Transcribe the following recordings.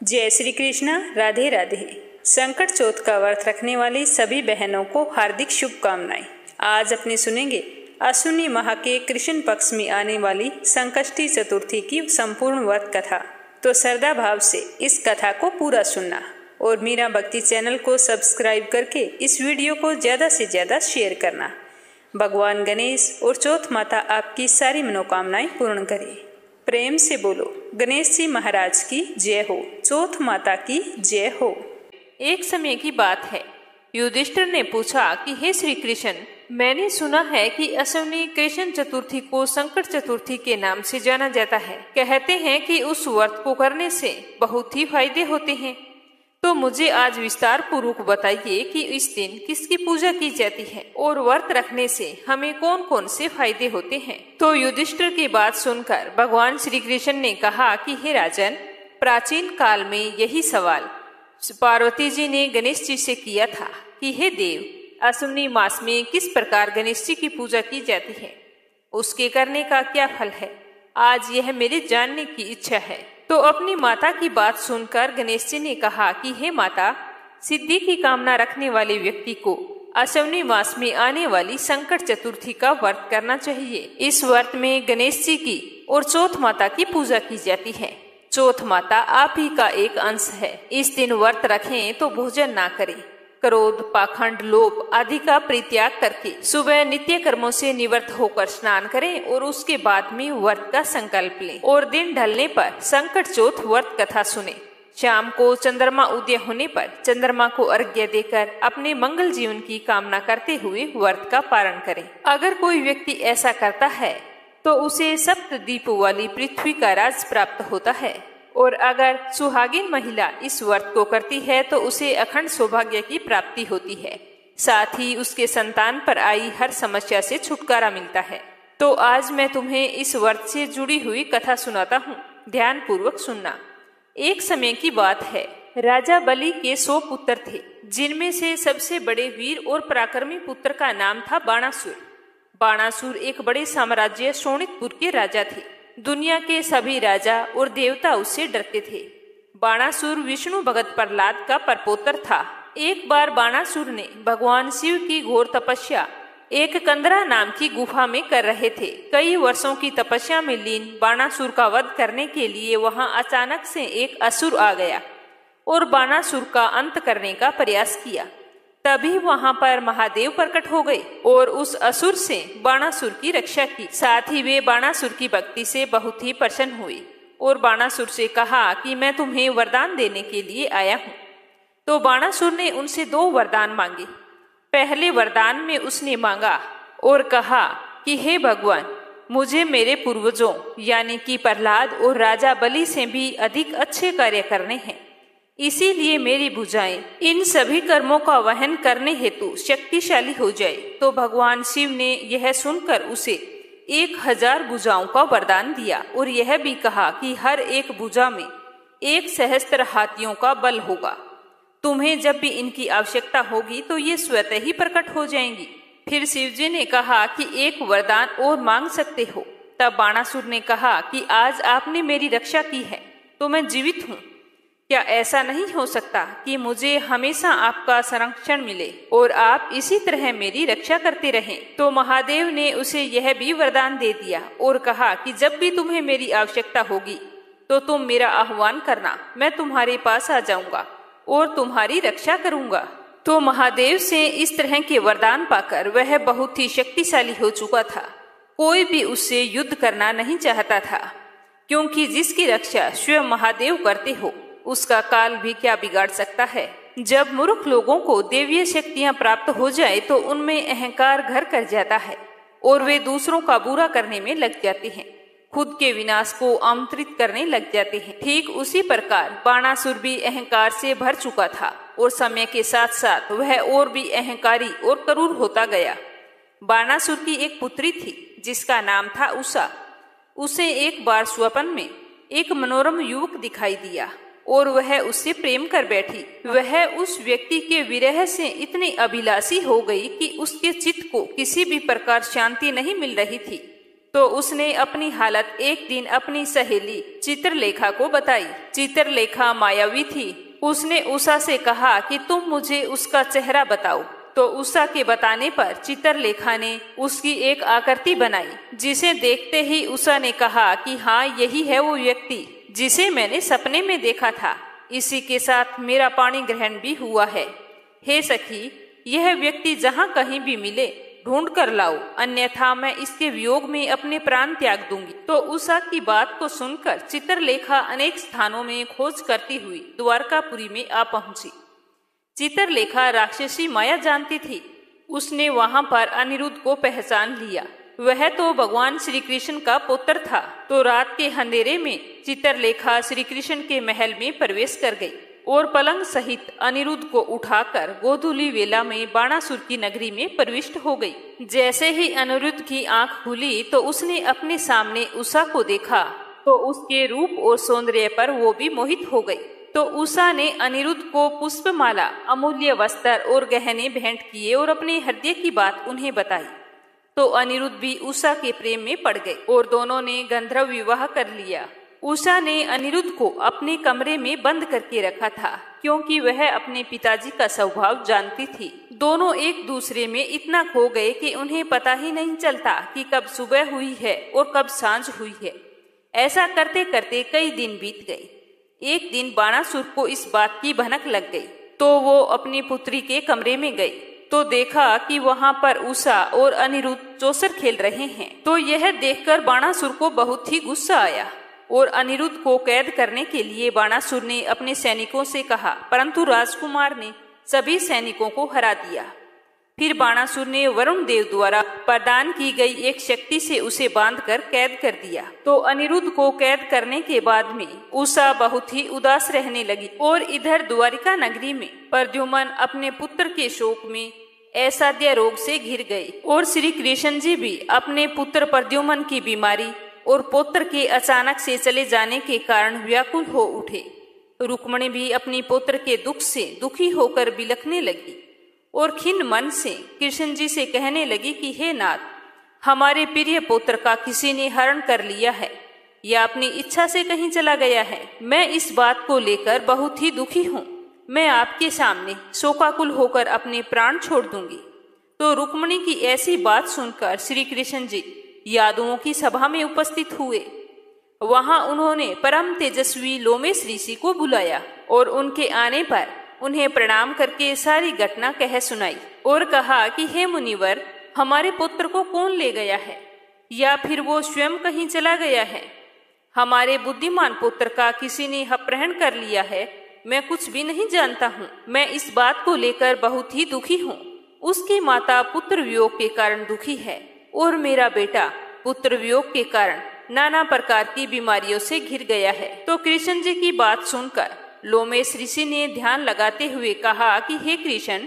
जय श्री कृष्णा। राधे राधे। संकट चौथ का व्रत रखने वाली सभी बहनों को हार्दिक शुभकामनाएं। आज अपने सुनेंगे अश्विनी माह के कृष्ण पक्ष में आने वाली संकष्टी चतुर्थी की संपूर्ण व्रत कथा। तो श्रद्धा भाव से इस कथा को पूरा सुनना और मीरा भक्ति चैनल को सब्सक्राइब करके इस वीडियो को ज़्यादा से ज़्यादा शेयर करना। भगवान गणेश और चौथ माता आपकी सारी मनोकामनाएं पूर्ण करे। प्रेम से बोलो गणेश जी महाराज की जय हो, चौथ माता की जय हो। एक समय की बात है, युधिष्ठिर ने पूछा कि हे श्री कृष्ण, मैंने सुना है कि अश्विनी कृष्ण चतुर्थी को संकट चतुर्थी के नाम से जाना जाता है। कहते हैं कि उस व्रत को करने से बहुत ही फायदे होते हैं। तो मुझे आज विस्तार पूर्वक बताइए कि इस दिन किसकी पूजा की जाती है और व्रत रखने से हमें कौन कौन से फायदे होते हैं। तो युधिष्ठिर की बात सुनकर भगवान श्री कृष्ण ने कहा कि हे राजन, प्राचीन काल में यही सवाल पार्वती जी ने गणेश जी से किया था कि हे देव, अश्विनी मास में किस प्रकार गणेश जी की पूजा की जाती है, उसके करने का क्या फल है। आज यह मेरे जानने की इच्छा है। तो अपनी माता की बात सुनकर गणेश जी ने कहा कि हे माता, सिद्धि की कामना रखने वाले व्यक्ति को अश्विनी मास में आने वाली संकट चतुर्थी का व्रत करना चाहिए। इस व्रत में गणेश जी की और चौथ माता की पूजा की जाती है। चौथ माता आप ही का एक अंश है। इस दिन व्रत रखें तो भोजन ना करें, क्रोध, पाखंड, लोभ आदि का परित्याग करके सुबह नित्य कर्मों से निवृत्त होकर स्नान करें और उसके बाद में व्रत का संकल्प लें और दिन ढलने पर संकट चौथ व्रत कथा सुने। शाम को चंद्रमा उदय होने पर चंद्रमा को अर्घ्य देकर अपने मंगल जीवन की कामना करते हुए व्रत का पारण करें। अगर कोई व्यक्ति ऐसा करता है तो उसे सप्त दीप वाली पृथ्वी का राज प्राप्त होता है और अगर सुहागिन महिला इस व्रत को करती है तो उसे अखंड सौभाग्य की प्राप्ति होती है। साथ ही उसके संतान पर आई हर समस्या से छुटकारा मिलता है। तो आज मैं तुम्हें इस व्रत से जुड़ी हुई कथा सुनाता हूँ, ध्यान पूर्वक सुनना। एक समय की बात है, राजा बलि के 100 पुत्र थे, जिनमें से सबसे बड़े वीर और पराक्रमी पुत्र का नाम था बाणासुर। बाणासुर एक बड़े साम्राज्य शोणितपुर के राजा थे। दुनिया के सभी राजा और देवता उससे डरते थे। बाणासुर विष्णु भगत प्रहलाद का परपोत्र था। एक बार बाणासुर ने भगवान शिव की घोर तपस्या एक कंदरा नाम की गुफा में कर रहे थे। कई वर्षों की तपस्या में लीन बाणासुर का वध करने के लिए वहां अचानक से एक असुर आ गया और बाणासुर का अंत करने का प्रयास किया। तभी वहां पर महादेव प्रकट हो गए और उस असुर से बाणासुर की रक्षा की। साथ ही वे बाणासुर की भक्ति से बहुत ही प्रसन्न हुए और बाणासुर से कहा कि मैं तुम्हें वरदान देने के लिए आया हूँ। तो बाणासुर ने उनसे 2 वरदान मांगे। पहले वरदान में उसने मांगा और कहा कि हे भगवान, मुझे मेरे पूर्वजों यानी कि प्रहलाद और राजा बलि से भी अधिक अच्छे कार्य करने हैं, इसीलिए मेरी भुजाएं इन सभी कर्मों का वहन करने हेतु शक्तिशाली हो जाए। तो भगवान शिव ने यह सुनकर उसे 1000 भुजाओं का वरदान दिया और यह भी कहा कि हर एक भुजा में 1 सहस्त्र हाथियों का बल होगा। तुम्हें जब भी इनकी आवश्यकता होगी तो ये स्वतः ही प्रकट हो जाएंगी। फिर शिव जी ने कहा कि एक वरदान और मांग सकते हो। तब बाणासुर ने कहा कि आज आपने मेरी रक्षा की है तो मैं जीवित हूँ। क्या ऐसा नहीं हो सकता कि मुझे हमेशा आपका संरक्षण मिले और आप इसी तरह मेरी रक्षा करते रहें। तो महादेव ने उसे यह भी वरदान दे दिया और कहा कि जब भी तुम्हें मेरी आवश्यकता होगी तो तुम मेरा आह्वान करना, मैं तुम्हारे पास आ जाऊंगा और तुम्हारी रक्षा करूंगा। तो महादेव से इस तरह के वरदान पाकर वह बहुत ही शक्तिशाली हो चुका था। कोई भी उससे युद्ध करना नहीं चाहता था, क्योंकि जिसकी रक्षा स्वयं महादेव करते हो उसका काल भी क्या बिगाड़ सकता है। जब मूर्ख लोगों को देवीय शक्तियां प्राप्त हो जाए तो उनमें अहंकार घर कर जाता है और वे दूसरों का बुरा करने में लग जाते हैं, खुद के विनाश को आमंत्रित करने लग जाते हैं। ठीक उसी प्रकार बाणासुर भी अहंकार से भर चुका था और समय के साथ साथ वह और भी अहंकारी और क्रूर होता गया। बाणासुर की एक पुत्री थी जिसका नाम था उषा। उसे एक बार स्वप्न में एक मनोरम युवक दिखाई दिया और वह उससे प्रेम कर बैठी। वह उस व्यक्ति के विरह से इतनी अभिलाषी हो गई कि उसके चित्त को किसी भी प्रकार शांति नहीं मिल रही थी। तो उसने अपनी हालत एक दिन अपनी सहेली चित्रलेखा को बताई। चित्रलेखा मायावी थी। उसने उषा से कहा कि तुम मुझे उसका चेहरा बताओ। तो उषा के बताने पर चित्रलेखा ने उसकी एक आकृति बनाई, जिसे देखते ही उषा ने कहा कि हाँ, यही है वो व्यक्ति जिसे मैंने सपने में देखा था। इसी के साथ मेरा पाणी ग्रहण भी हुआ है। हे सखी, यह व्यक्ति जहाँ कहीं भी मिले ढूंढ कर लाओ, अन्यथा मैं इसके वियोग में अपने प्राण त्याग दूंगी। तो उषा की बात को सुनकर चित्रलेखा अनेक स्थानों में खोज करती हुई द्वारकापुरी में आ पहुंची। चित्रलेखा राक्षसी माया जानती थी। उसने वहां पर अनिरुद्ध को पहचान लिया। वह तो भगवान श्री कृष्ण का पुत्र था। तो रात के अंधेरे में चित्रलेखा श्री कृष्ण के महल में प्रवेश कर गई और पलंग सहित अनिरुद्ध को उठाकर गोधूली वेला में बाणासुर की नगरी में प्रविष्ट हो गई। जैसे ही अनिरुद्ध की आंख खुली तो उसने अपने सामने उषा को देखा, तो उसके रूप और सौंदर्य पर वो भी मोहित हो गई। तो उषा ने अनिरुद्ध को पुष्पमाला, अमूल्य वस्त्र और गहने भेंट किए और अपने हृदय की बात उन्हें बताई। तो अनिरुद्ध भी उषा के प्रेम में पड़ गए और दोनों ने गंधर्व विवाह कर लिया। उषा ने अनिरुद्ध को अपने कमरे में बंद करके रखा था, क्योंकि वह अपने पिताजी का स्वभाव जानती थी। दोनों एक दूसरे में इतना खो गए कि उन्हें पता ही नहीं चलता कि कब सुबह हुई है और कब सांझ हुई है। ऐसा करते करते कई दिन बीत गए। एक दिन बाणासुर को इस बात की भनक लग गई, तो वो अपनी पुत्री के कमरे में गई तो देखा कि वहां पर उषा और अनिरुद्ध चौसर खेल रहे हैं। तो यह देखकर बाणासुर को बहुत ही गुस्सा आया और अनिरुद्ध को कैद करने के लिए बाणासुर ने अपने सैनिकों से कहा, परंतु राजकुमार ने सभी सैनिकों को हरा दिया। फिर बाणासुर ने वरुण देव द्वारा प्रदान की गई एक शक्ति से उसे बांधकर कैद कर दिया। तो अनिरुद्ध को कैद करने के बाद में उषा बहुत ही उदास रहने लगी और इधर द्वारिका नगरी में प्रद्युम्न अपने पुत्र के शोक में असाध्य रोग से घिर गए और श्री कृष्ण जी भी अपने पुत्र प्रद्युम्न की बीमारी और पुत्र के अचानक से चले जाने के कारण व्याकुल हो उठे। रुक्मिणी भी अपनी पुत्र के दुख से दुखी होकर बिलखने लगी और खिन्न मन से कृष्ण जी से कहने लगी कि हे नाथ, हमारे प्रिय पुत्र का किसी ने हरण कर लिया है या अपनी इच्छा से कहीं चला गया है। मैं इस बात को लेकर बहुत ही दुखी हूँ। मैं आपके सामने शोकाकुल होकर अपने प्राण छोड़ दूंगी। तो रुक्मिणी की ऐसी बात सुनकर श्री कृष्ण जी यादवों की सभा में उपस्थित हुए। वहां उन्होंने परम तेजस्वी लोमेश ऋषि को बुलाया और उनके आने पर उन्हें प्रणाम करके सारी घटना कह सुनाई और कहा कि हे मुनिवर, हमारे पुत्र को कौन ले गया है या फिर वो स्वयं कहीं चला गया है? हमारे बुद्धिमान पुत्र का किसी ने अपहरण कर लिया है। मैं कुछ भी नहीं जानता हूँ। मैं इस बात को लेकर बहुत ही दुखी हूँ। उसकी माता पुत्र वियोग के कारण दुखी है और मेरा बेटा पुत्र वियोग के कारण नाना प्रकार की बीमारियों से घिर गया है। तो कृष्ण जी की बात सुनकर लोमेश ऋषि ने ध्यान लगाते हुए कहा कि हे कृष्ण,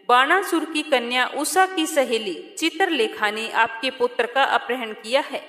बाणासुर की कन्या उषा की सहेली चित्रलेखा ने आपके पुत्र का अपहरण किया है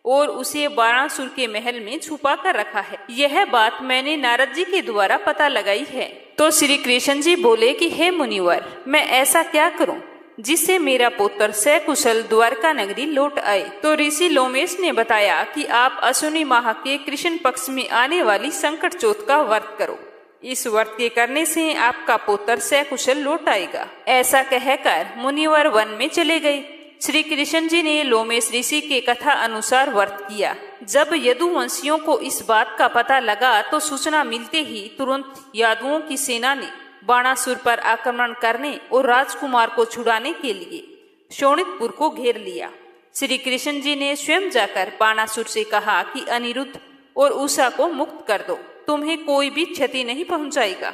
और उसे बाणासुर के महल में छुपा कर रखा है। यह बात मैंने नारद जी के द्वारा पता लगाई है। तो श्री कृष्ण जी बोले कि हे मुनिवर, मैं ऐसा क्या करूं जिससे मेरा पुत्र सकुशल द्वारका नगरी लौट आए? तो ऋषि लोमेश ने बताया कि आप अश्विनी माह के कृष्ण पक्ष में आने वाली संकट चौथ का व्रत करो। इस व्रत के करने से आपका पुत्र सकुशल लौट आएगा। ऐसा कहकर मुनिवर वन में चले गए। श्री कृष्ण जी ने लोमेश ऋषि के कथा अनुसार व्रत किया। जब यदुवंशियों को इस बात का पता लगा तो सूचना मिलते ही तुरंत यादवों की सेना ने बाणासुर पर आक्रमण करने और राजकुमार को छुड़ाने के लिए शोणितपुर को घेर लिया। श्री कृष्ण जी ने स्वयं जाकर बाणासुर से कहा कि अनिरुद्ध और उषा को मुक्त कर दो, तुम्हें कोई भी क्षति नहीं पहुंचाएगा।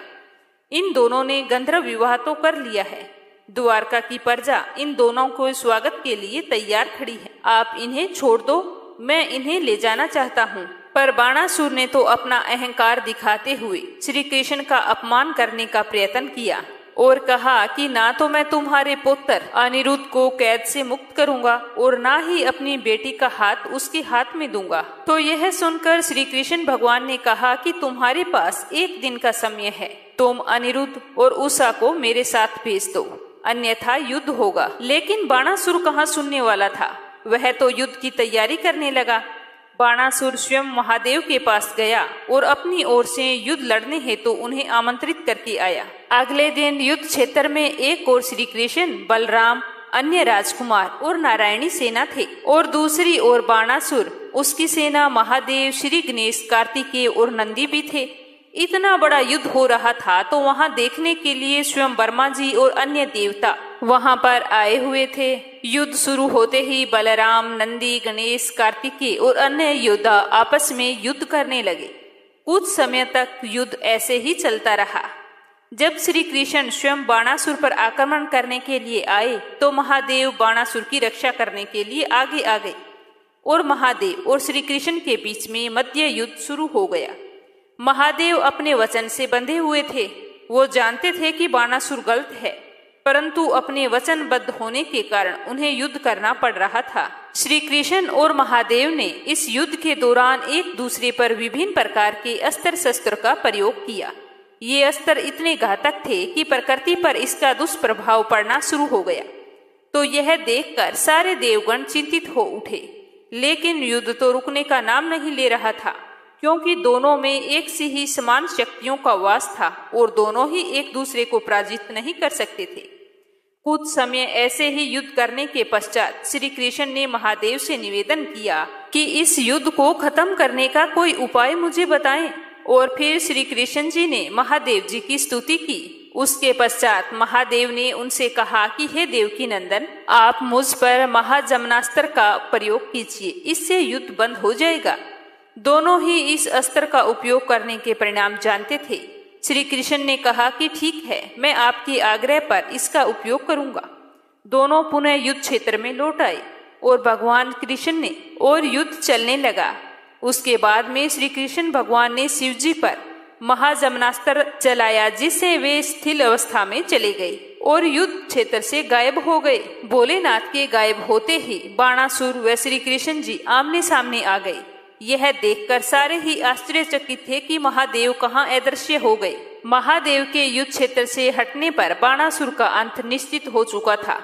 इन दोनों ने गंधर्व विवाह तो कर लिया है। द्वारका की प्रजा इन दोनों को स्वागत के लिए तैयार खड़ी है। आप इन्हें छोड़ दो, मैं इन्हें ले जाना चाहता हूँ। पर बाणासुर ने तो अपना अहंकार दिखाते हुए श्री कृष्ण का अपमान करने का प्रयत्न किया और कहा कि ना तो मैं तुम्हारे पुत्र अनिरुद्ध को कैद से मुक्त करूंगा और ना ही अपनी बेटी का हाथ उसके हाथ में दूंगा। तो यह सुनकर श्री कृष्ण भगवान ने कहा कि तुम्हारे पास एक दिन का समय है। तुम अनिरुद्ध और उषा को मेरे साथ भेज दो, अन्यथा युद्ध होगा। लेकिन बाणासुर कहाँ सुनने वाला था। वह तो युद्ध की तैयारी करने लगा। बाणासुर स्वयं महादेव के पास गया और अपनी ओर से युद्ध लड़ने हेतु उन्हें आमंत्रित करके आया। अगले दिन युद्ध क्षेत्र में एक ओर श्री कृष्ण, बलराम, अन्य राजकुमार और नारायणी सेना थे और दूसरी ओर बाणासुर, उसकी सेना महादेव, श्री गणेश, कार्तिकेय और नंदी भी थे। इतना बड़ा युद्ध हो रहा था तो वहां देखने के लिए स्वयं वर्मा जी और अन्य देवता वहां पर आए हुए थे। युद्ध शुरू होते ही बलराम, नंदी, गणेश, कार्तिकेय और अन्य योद्धा आपस में युद्ध करने लगे। कुछ समय तक युद्ध ऐसे ही चलता रहा। जब श्री कृष्ण स्वयं बाणासुर पर आक्रमण करने के लिए आए तो महादेव बाणासुर की रक्षा करने के लिए आगे आ गए और महादेव और श्री कृष्ण के बीच में मध्य युद्ध शुरू हो गया। महादेव अपने वचन से बंधे हुए थे। वो जानते थे कि बाणासुर गलत है, परंतु अपने वचनबद्ध होने के कारण उन्हें युद्ध करना पड़ रहा था। श्री कृष्ण और महादेव ने इस युद्ध के दौरान एक दूसरे पर विभिन्न प्रकार के अस्त्र शस्त्र का प्रयोग किया। ये अस्त्र इतने घातक थे कि प्रकृति पर इसका दुष्प्रभाव पड़ना शुरू हो गया। तो यह देखकर सारे देवगण चिंतित हो उठे, लेकिन युद्ध तो रुकने का नाम नहीं ले रहा था, क्योंकि दोनों में एक सी ही समान शक्तियों का वास था और दोनों ही एक दूसरे को पराजित नहीं कर सकते थे। कुछ समय ऐसे ही युद्ध करने के पश्चात श्री कृष्ण ने महादेव से निवेदन किया कि इस युद्ध को खत्म करने का कोई उपाय मुझे बताएं। और फिर श्री कृष्ण जी ने महादेव जी की स्तुति की। उसके पश्चात महादेव ने उनसे कहा कि हे देवकी नंदन, आप मुझ पर महाजमनास्त्र का प्रयोग कीजिए, इससे युद्ध बंद हो जाएगा। दोनों ही इस अस्त्र का उपयोग करने के परिणाम जानते थे। श्री कृष्ण ने कहा कि ठीक है, मैं आपके आग्रह पर इसका उपयोग करूंगा। दोनों पुनः युद्ध क्षेत्र में लौट आए और भगवान कृष्ण ने और युद्ध चलने लगा। उसके बाद में श्री कृष्ण भगवान ने शिव जी पर महाजमनास्त्र चलाया, जिससे वे स्थिर अवस्था में चले गए और युद्ध क्षेत्र से गायब हो गए। भोलेनाथ के गायब होते ही बाणासुर व श्री कृष्ण जी आमने सामने आ गए। यह देखकर सारे ही आश्चर्यचकित थे कि महादेव कहाँ अदृश्य हो गए। महादेव के युद्ध क्षेत्र से हटने पर बाणासुर का अंत निश्चित हो चुका था,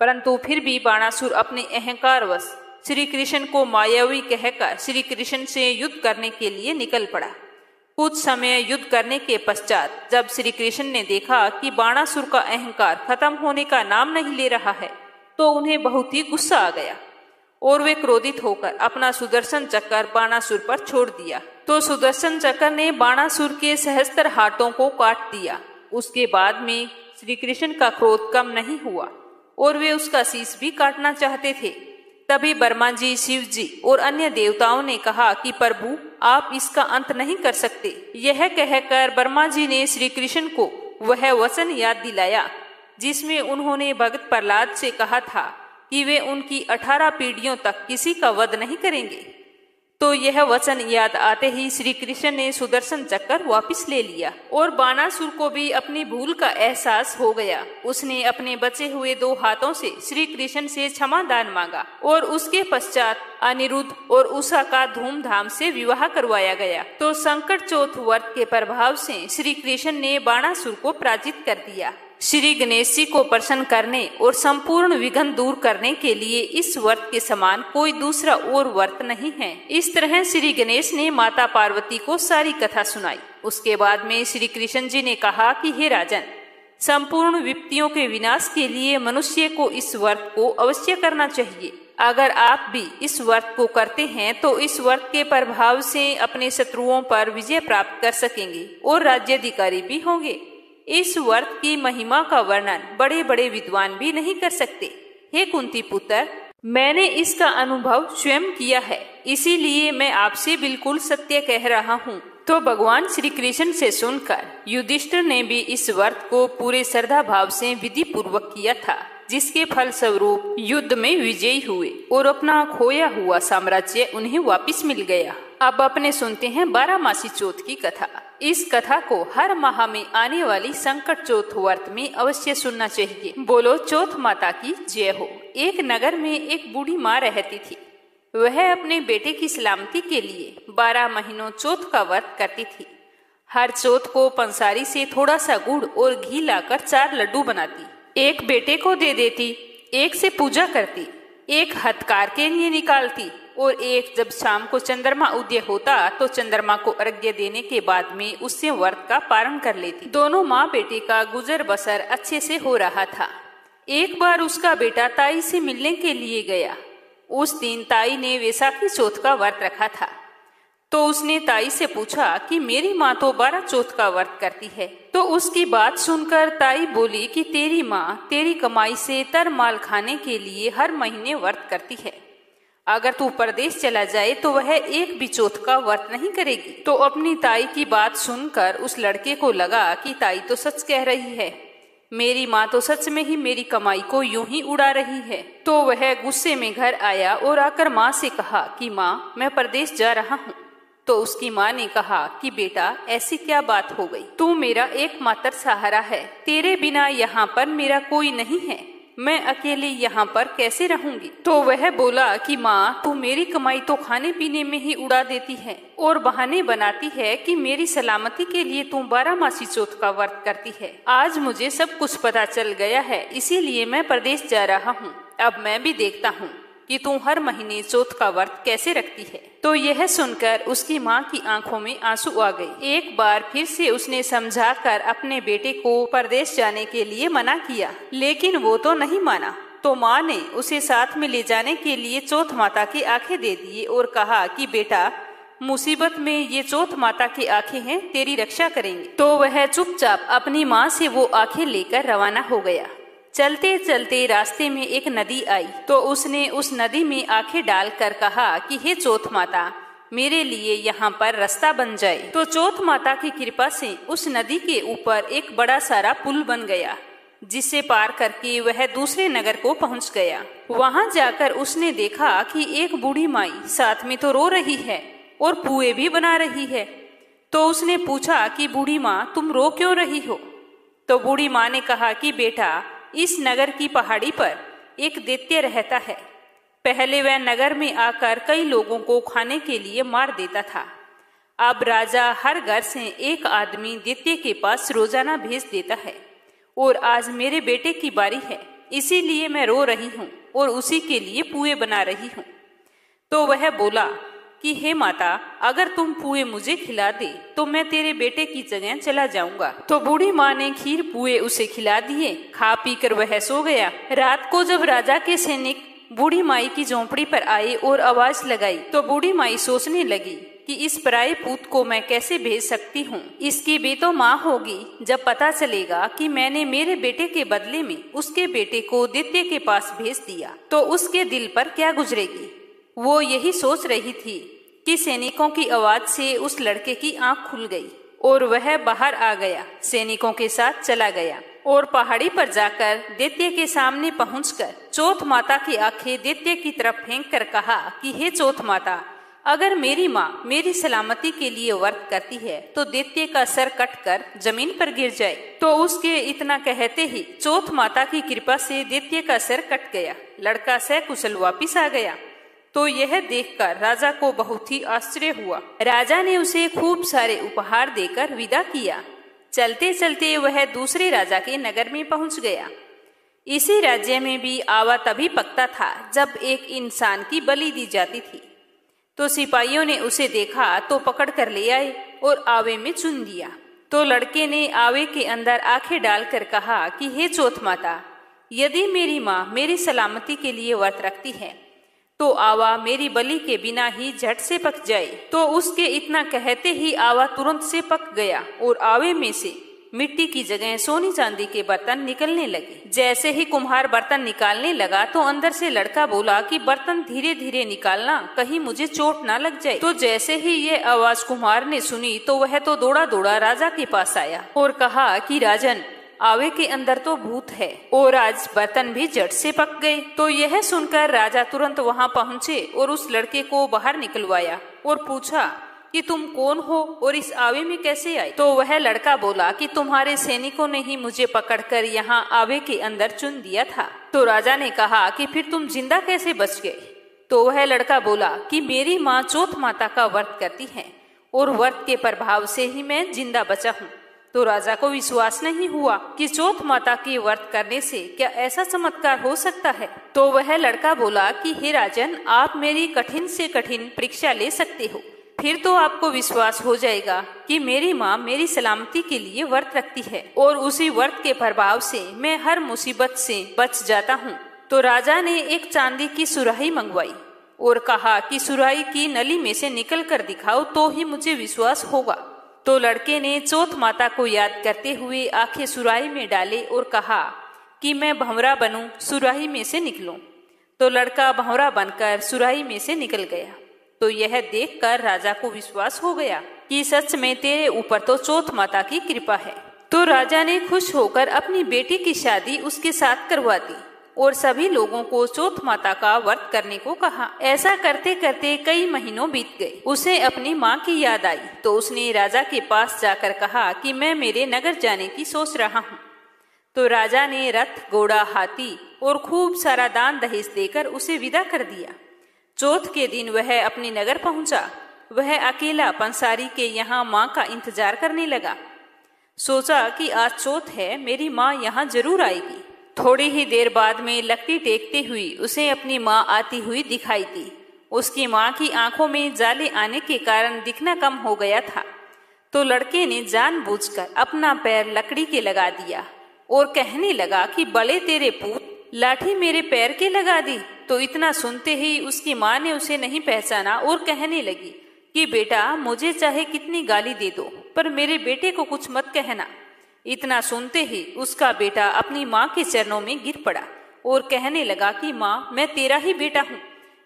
परंतु फिर भी बाणासुर अपने अहंकारवश श्री कृष्ण को मायावी कहकर श्री कृष्ण से युद्ध करने के लिए निकल पड़ा। कुछ समय युद्ध करने के पश्चात जब श्री कृष्ण ने देखा कि बाणासुर का अहंकार खत्म होने का नाम नहीं ले रहा है, तो उन्हें बहुत ही गुस्सा आ गया और वे क्रोधित होकर अपना सुदर्शन चक्र बाणासुर पर छोड़ दिया। तो सुदर्शन चक्र ने बाणासुर के सहस्त्र हाथों को काट दिया। उसके बाद में श्री कृष्ण का क्रोध कम नहीं हुआ और वे उसका शीश भी काटना चाहते थे। तभी ब्रह्मा जी, शिव जी और अन्य देवताओं ने कहा कि प्रभु, आप इसका अंत नहीं कर सकते। यह कहकर ब्रह्मा जी ने श्री कृष्ण को वह वचन याद दिलाया जिसमें उन्होंने भगत प्रहलाद से कहा था कि वे उनकी 18 पीढ़ियों तक किसी का वध नहीं करेंगे। तो यह वचन याद आते ही श्री कृष्ण ने सुदर्शन चक्र वापस ले लिया और बाणासुर को भी अपनी भूल का एहसास हो गया। उसने अपने बचे हुए 2 हाथों से श्री कृष्ण से क्षमा दान मांगा और उसके पश्चात अनिरुद्ध और उषा का धूमधाम से विवाह करवाया गया। तो संकट चौथ व्रत के प्रभाव से श्री कृष्ण ने बाणासुर को पराजित कर दिया। श्री गणेश जी को प्रसन्न करने और संपूर्ण विघ्न दूर करने के लिए इस व्रत के समान कोई दूसरा और व्रत नहीं है। इस तरह श्री गणेश ने माता पार्वती को सारी कथा सुनाई। उसके बाद में श्री कृष्ण जी ने कहा कि हे राजन, संपूर्ण विपत्तियों के विनाश के लिए मनुष्य को इस व्रत को अवश्य करना चाहिए। अगर आप भी इस व्रत को करते हैं तो इस व्रत के प्रभाव से अपने शत्रुओं पर विजय प्राप्त कर सकेंगे और राज्याधिकारी भी होंगे। इस व्रत की महिमा का वर्णन बड़े बड़े विद्वान भी नहीं कर सकते। हे कुंती पुत्र, मैंने इसका अनुभव स्वयं किया है, इसीलिए मैं आपसे बिल्कुल सत्य कह रहा हूँ। तो भगवान श्री कृष्ण से सुनकर युधिष्ठिर ने भी इस व्रत को पूरे श्रद्धा भाव से विधि पूर्वक किया था, जिसके फल स्वरूप युद्ध में विजयी हुए और अपना खोया हुआ साम्राज्य उन्हें वापस मिल गया। अब अपने सुनते हैं 12 मासी चौथ की कथा। इस कथा को हर माह में आने वाली संकट चौथ व्रत में अवश्य सुनना चाहिए। बोलो चौथ माता की जय हो। एक नगर में एक बूढ़ी माँ रहती थी। वह अपने बेटे की सलामती के लिए 12 महीनों चौथ का व्रत करती थी। हर चौथ को पंसारी से थोड़ा सा गुड़ और घी लाकर 4 लड्डू बनाती, एक बेटे को दे देती, एक से पूजा करती एक हथकार के लिए निकालती और एक जब शाम को चंद्रमा उदय होता तो चंद्रमा को अर्घ्य देने के बाद में उससे व्रत का पारण कर लेती। दोनों माँ बेटे का गुजर बसर अच्छे से हो रहा था। एक बार उसका बेटा ताई से मिलने के लिए गया। उस दिन ताई ने वैसाखी चौथ का व्रत रखा था, तो उसने ताई से पूछा कि मेरी माँ तो 12 चौथ का व्रत करती है। तो उसकी बात सुनकर ताई बोली कि तेरी माँ तेरी कमाई से तर माल खाने के लिए हर महीने व्रत करती है। अगर तू परदेश चला जाए तो वह एक भी चौथ का व्रत नहीं करेगी। तो अपनी ताई की बात सुनकर उस लड़के को लगा कि ताई तो सच कह रही है, मेरी माँ तो सच में ही मेरी कमाई को यूं ही उड़ा रही है। तो वह गुस्से में घर आया और आकर माँ से कहा कि माँ, मैं परदेश जा रहा हूँ। तो उसकी माँ ने कहा कि बेटा, ऐसी क्या बात हो गई? तू मेरा एकमात्र सहारा है, तेरे बिना यहाँ पर मेरा कोई नहीं है, मैं अकेले यहाँ पर कैसे रहूंगी? तो वह बोला कि माँ, तू मेरी कमाई तो खाने पीने में ही उड़ा देती है और बहाने बनाती है कि मेरी सलामती के लिए तू 12 मासी चौथ का व्रत करती है। आज मुझे सब कुछ पता चल गया है, इसीलिए मैं परदेश जा रहा हूँ। अब मैं भी देखता हूँ कि तू हर महीने चौथ का व्रत कैसे रखती है। तो यह सुनकर उसकी माँ की आंखों में आंसू आ गए। एक बार फिर से उसने समझाकर अपने बेटे को परदेश जाने के लिए मना किया, लेकिन वो तो नहीं माना। तो माँ ने उसे साथ में ले जाने के लिए चौथ माता की आंखें दे दिए और कहा कि बेटा, मुसीबत में ये चौथ माता की आंखें हैं, तेरी रक्षा करेंगे। तो वह चुपचाप अपनी माँ से वो आंखें लेकर रवाना हो गया। चलते चलते रास्ते में एक नदी आई, तो उसने उस नदी में आंखें डालकर कहा कि हे चौथ माता, मेरे लिए यहाँ पर रास्ता बन जाए। तो चौथ माता की कृपा से उस नदी के ऊपर एक बड़ा सारा पुल बन गया, जिसे पार करके वह दूसरे नगर को पहुँच गया। वहाँ जाकर उसने देखा कि एक बूढ़ी माई साथ में तो रो रही है और पुए भी बना रही है। तो उसने पूछा कि बूढ़ी माँ, तुम रो क्यों रही हो? तो बूढ़ी माँ ने कहा कि बेटा, इस नगर की पहाड़ी पर एक दैत्य रहता है। पहले वह नगर में आकर कई लोगों को खाने के लिए मार देता था। अब राजा हर घर से एक आदमी दैत्य के पास रोजाना भेज देता है और आज मेरे बेटे की बारी है, इसीलिए मैं रो रही हूँ और उसी के लिए पुए बना रही हूँ। तो वह बोला कि हे माता, अगर तुम पुए मुझे खिला दे तो मैं तेरे बेटे की जगह चला जाऊंगा। तो बूढ़ी माँ ने खीर पुए उसे खिला दिए। खा पी कर वह सो गया। रात को जब राजा के सैनिक बूढ़ी माई की झोंपड़ी पर आए और आवाज लगाई, तो बूढ़ी माई सोचने लगी कि इस पराये पूत को मैं कैसे भेज सकती हूँ। इसकी भी तो माँ होगी। जब पता चलेगा कि मैंने मेरे बेटे के बदले में उसके बेटे को दैत्य के पास भेज दिया तो उसके दिल पर क्या गुजरेगी। वो यही सोच रही थी कि सैनिकों की आवाज से उस लड़के की आंख खुल गई और वह बाहर आ गया, सैनिकों के साथ चला गया और पहाड़ी पर जाकर दैत्य के सामने पहुंचकर चौथ माता की आंखें दैत्य की तरफ फेंक कर कहा कि हे चौथ माता, अगर मेरी माँ मेरी सलामती के लिए व्रत करती है तो दैत्य का सर कटकर जमीन पर गिर जाए। तो उसके इतना कहते ही चौथ माता की कृपा से दैत्य का सर कट गया। लड़का सकुशल वापिस आ गया। तो यह देखकर राजा को बहुत ही आश्चर्य हुआ। राजा ने उसे खूब सारे उपहार देकर विदा किया। चलते चलते वह दूसरे राजा के नगर में पहुंच गया। इसी राज्य में भी आवा तभी पकता था जब एक इंसान की बलि दी जाती थी। तो सिपाहियों ने उसे देखा तो पकड़ कर ले आए और आवे में चुन दिया। तो लड़के ने आवे के अंदर आंखें डालकर कहा कि हे चौथ माता, यदि मेरी माँ मेरी सलामती के लिए व्रत रखती है तो आवा मेरी बलि के बिना ही झट से पक जाए। तो उसके इतना कहते ही आवा तुरंत से पक गया और आवे में से मिट्टी की जगह सोनी चांदी के बर्तन निकलने लगे। जैसे ही कुम्हार बर्तन निकालने लगा तो अंदर से लड़का बोला कि बर्तन धीरे धीरे निकालना, कहीं मुझे चोट ना लग जाए। तो जैसे ही ये आवाज कुम्हार ने सुनी तो वह तो दौड़ा दौड़ा राजा के पास आया और कहा कि राजन, आवे के अंदर तो भूत है और आज बर्तन भी झट से पक गए। तो यह सुनकर राजा तुरंत वहां पहुंचे और उस लड़के को बाहर निकलवाया और पूछा कि तुम कौन हो और इस आवे में कैसे आए। तो वह लड़का बोला कि तुम्हारे सैनिकों ने ही मुझे पकड़कर यहाँ आवे के अंदर चुन दिया था। तो राजा ने कहा कि फिर तुम जिंदा कैसे बच गए। तो वह लड़का बोला कि मेरी माँ चौथ माता का व्रत करती है और व्रत के प्रभाव से ही मैं जिंदा बचा हूँ। तो राजा को विश्वास नहीं हुआ कि चौथ माता के व्रत करने से क्या ऐसा चमत्कार हो सकता है। तो वह लड़का बोला कि हे राजन, आप मेरी कठिन से कठिन परीक्षा ले सकते हो, फिर तो आपको विश्वास हो जाएगा कि मेरी माँ मेरी सलामती के लिए व्रत रखती है और उसी व्रत के प्रभाव से मैं हर मुसीबत से बच जाता हूँ। तो राजा ने एक चांदी की सुराही मंगवाई और कहा कि सुराही की नली में से निकल कर दिखाओ तो ही मुझे विश्वास होगा। तो लड़के ने चौथ माता को याद करते हुए आंखें सुराही में डाले और कहा कि मैं भंवरा बनूं, सुराही में से निकलूं। तो लड़का भंवरा बनकर सुराही में से निकल गया। तो यह देखकर राजा को विश्वास हो गया कि सच में तेरे ऊपर तो चौथ माता की कृपा है। तो राजा ने खुश होकर अपनी बेटी की शादी उसके साथ करवा दी और सभी लोगों को चौथ माता का व्रत करने को कहा। ऐसा करते करते कई महीनों बीत गए। उसे अपनी माँ की याद आई तो उसने राजा के पास जाकर कहा कि मैं मेरे नगर जाने की सोच रहा हूँ। तो राजा ने रथ, घोड़ा, हाथी और खूब सारा दान दहेज देकर उसे विदा कर दिया। चौथ के दिन वह अपने नगर पहुंचा। वह अकेला पंसारी के यहाँ माँ का इंतजार करने लगा। सोचा कि आज चौथ है, मेरी माँ यहाँ जरूर आएगी। थोड़ी ही देर बाद में लकड़ी टेकते हुई उसे अपनी माँ आती हुई दिखाई दी। उसकी माँ की आंखों में जाले आने के कारण दिखना कम हो गया था। तो लड़के ने जानबूझकर अपना पैर लकड़ी के लगा दिया और कहने लगा कि बड़े तेरे पूत, लाठी मेरे पैर के लगा दी। तो इतना सुनते ही उसकी माँ ने उसे नहीं पहचाना और कहने लगी कि बेटा, मुझे चाहे कितनी गाली दे दो पर मेरे बेटे को कुछ मत कहना। इतना सुनते ही उसका बेटा अपनी माँ के चरणों में गिर पड़ा और कहने लगा कि माँ, मैं तेरा ही बेटा हूँ,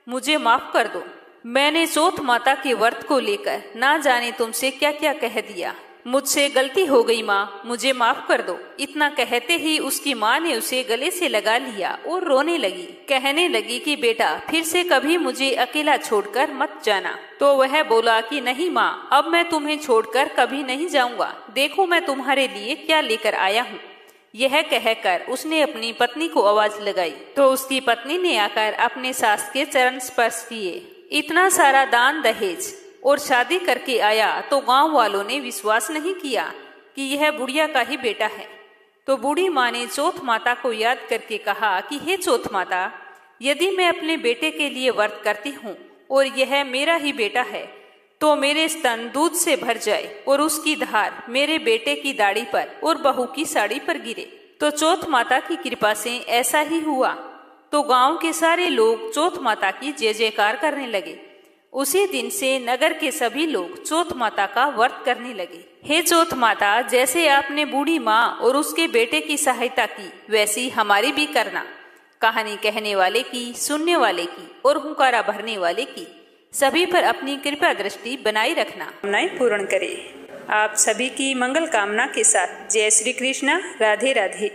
मुझे माफ कर दो। मैंने चौथ माता के व्रत को लेकर ना जाने तुमसे क्या क्या कह दिया। मुझसे गलती हो गई माँ, मुझे माफ कर दो। इतना कहते ही उसकी माँ ने उसे गले से लगा लिया और रोने लगी। कहने लगी कि बेटा, फिर से कभी मुझे अकेला छोड़कर मत जाना। तो वह बोला कि नहीं माँ, अब मैं तुम्हें छोड़कर कभी नहीं जाऊंगा। देखो मैं तुम्हारे लिए क्या लेकर आया हूँ। यह कहकर उसने अपनी पत्नी को आवाज लगाई तो उसकी पत्नी ने आकर अपने सास के चरण स्पर्श किए। इतना सारा दान दहेज और शादी करके आया तो गांव वालों ने विश्वास नहीं किया कि यह बुढ़िया का ही बेटा है। तो बूढ़ी माँ ने चौथ माता को याद करके कहा कि हे चौथ माता, यदि मैं अपने बेटे के लिए व्रत करती हूँ और यह मेरा ही बेटा है तो मेरे स्तन दूध से भर जाए और उसकी धार मेरे बेटे की दाढ़ी पर और बहू की साड़ी पर गिरे। तो चौथ माता की कृपा से ऐसा ही हुआ। तो गांव के सारे लोग चौथ माता की जय जयकार करने लगे। उसी दिन से नगर के सभी लोग चौथ माता का व्रत करने लगे। हे चौथ माता, जैसे आपने बूढ़ी माँ और उसके बेटे की सहायता की, वैसी हमारी भी करना। कहानी कहने वाले की, सुनने वाले की और हुंकारा भरने वाले की, सभी पर अपनी कृपा दृष्टि बनाए रखना। कामनाएं पूर्ण करे। आप सभी की मंगल कामना के साथ जय श्री कृष्णा। राधे राधे।